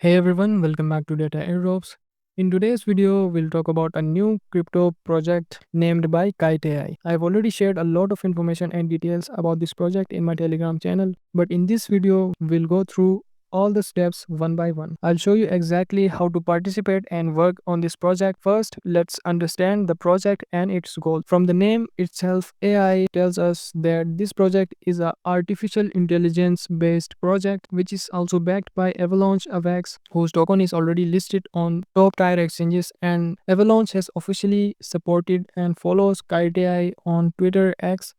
Hey everyone, welcome back to Data Airdrops. In today's video, we'll talk about a new crypto project named by Kite AI. I've already shared a lot of information and details about this project in my Telegram channel, but in this video, we'll go through all the steps one by one. I'll show you exactly how to participate and work on this project. First, let's understand the project and its goal. From the name itself, AI tells us that this project is a artificial intelligence based project which is also backed by Avalanche AVAX, whose token is already listed on top tier exchanges, and Avalanche has officially supported and follows Kite AI on Twitter X,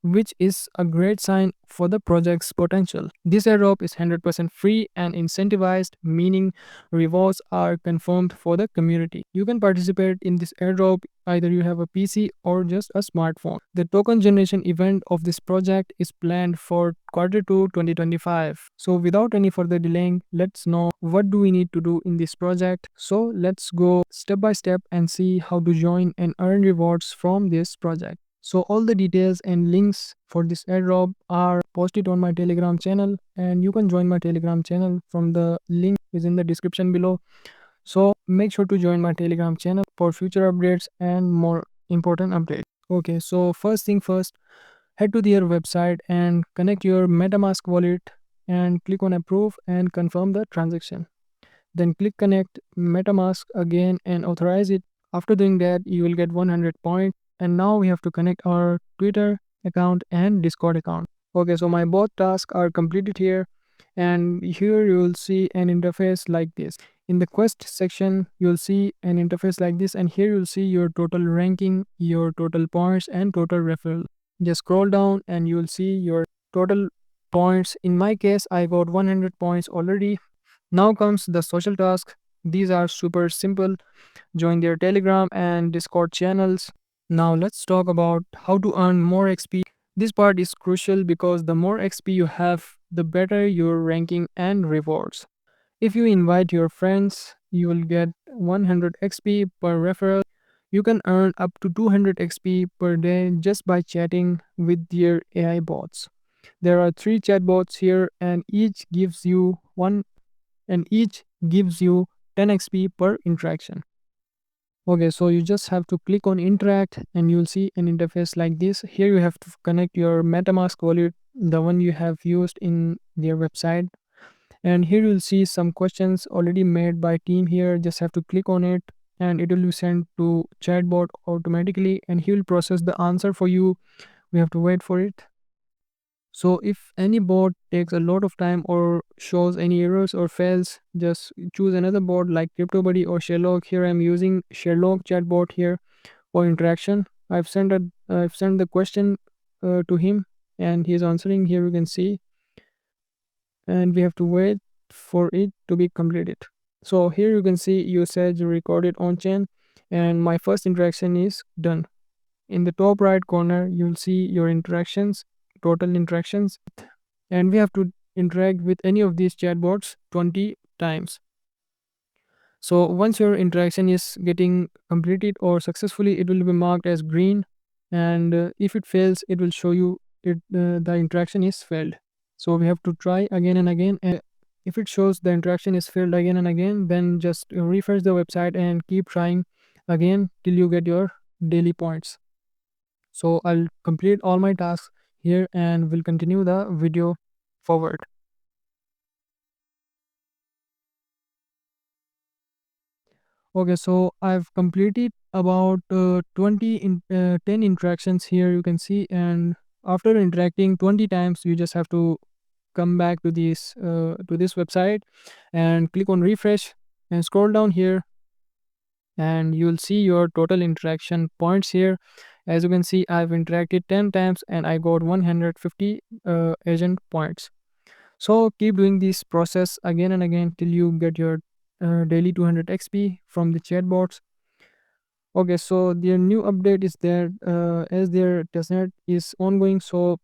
which is a great sign for the project's potential. This airdrop is 100% free and incentivized, meaning rewards are confirmed for the community. You can participate in this airdrop either you have a PC or just a smartphone. The token generation event of this project is planned for Q2 2025. So without any further delaying, let's know what do we need to do in this project. So let's go step by step and see how to join and earn rewards from this project. So all the details and links for this airdrop are posted on my Telegram channel, and you can join my Telegram channel from the link is in the description below. So make sure to join my Telegram channel for future updates and more important updates. Okay, so first thing first, head to their website and connect your MetaMask wallet and click on approve and confirm the transaction. Then click connect MetaMask again and authorize it. After doing that, you will get 100 points. And now we have to connect our Twitter account and Discord account. Okay, so my both tasks are completed here. And here you will see an interface like this. In the quest section, you'll see an interface like this. And here you'll see your total ranking, your total points, and total referral. Just scroll down and you'll see your total points. In my case, I got 100 points already. Now comes the social task. These are super simple. Join their Telegram and Discord channels. Now let's talk about how to earn more XP. This part is crucial because the more XP you have, the better your ranking and rewards. If you invite your friends, you will get 100 XP per referral. You can earn up to 200 XP per day just by chatting with their AI bots. There are 3 chatbots here and each gives you 10 XP per interaction. Okay, so you just have to click on interact and you'll see an interface like this. Here you have to connect your MetaMask wallet, the one you have used in their website. And here you'll see some questions already made by team here. Just have to click on it and it will be sent to chatbot automatically and he will process the answer for you. We have to wait for it. So if any bot takes a lot of time or shows any errors or fails, just choose another bot like CryptoBuddy or Sherlock. Here I'm using Sherlock chatbot here for interaction. I've sent the question to him and he's answering. Here you can see, and we have to wait for it to be completed. So here you can see usage recorded on chain, and my first interaction is done. In the top right corner, you'll see your interactions, total interactions, and we have to interact with any of these chatbots 20 times. So once your interaction is getting completed or successfully, it will be marked as green, and if it fails, it will show you the interaction is failed. So we have to try again and again. And if it shows the interaction is failed again and again, then just refresh the website and keep trying again till you get your daily points. So I'll complete all my tasks here and we'll continue the video forward. Okay, so I've completed about 10 interactions here you can see, and after interacting 20 times, you just have to come back to this website and click on refresh and scroll down here and you'll see your total interaction points here. As you can see, I've interacted 10 times and I got 150 agent points. So keep doing this process again and again till you get your daily 200 XP from the chatbots. Okay, so their new update is there as their testnet is ongoing. So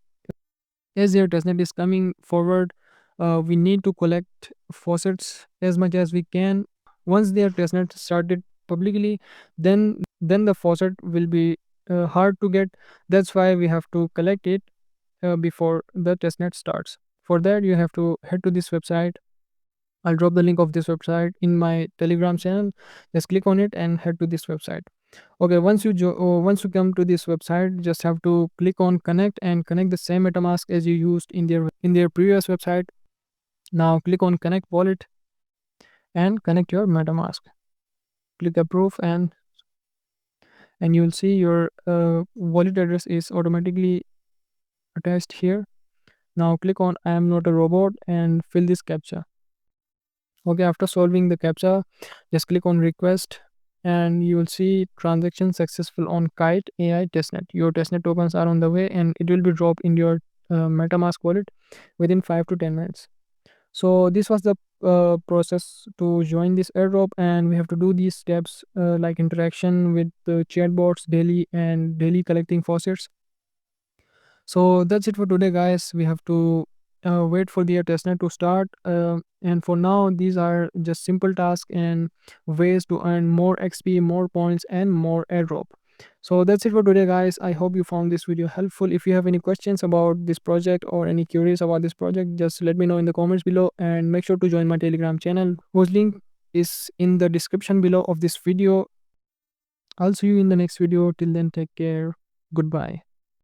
as their testnet is coming forward, we need to collect faucets as much as we can. Once their testnet started publicly, then the faucet will be hard to get. That's why we have to collect it before the testnet starts. For that, you have to head to this website I'll drop the link of this website in my Telegram channel. Just click on it and head to this website. Okay, once you come to this website, just have to click on connect and connect the same MetaMask as you used in their previous website. Now click on connect wallet and connect your MetaMask. Click approve and you'll see your wallet address is automatically attached here. Now click on I am not a robot and fill this captcha. Okay, after solving the captcha, just click on request and you will see transaction successful on Kite AI testnet. Your testnet tokens are on the way and it will be dropped in your MetaMask wallet within 5 to 10 minutes. So this was the process to join this airdrop, and we have to do these steps like interaction with the chatbots daily and daily collecting faucets. So that's it for today, guys. We have to wait for the testnet to start. And for now, these are just simple tasks and ways to earn more XP, more points, and more airdrop. So that's it for today, guys. I hope you found this video helpful. If you have any questions about this project or any queries about this project, just let me know in the comments below, and make sure to join my Telegram channel, whose link is in the description below of this video. I'll see you in the next video. Till then, take care. Goodbye.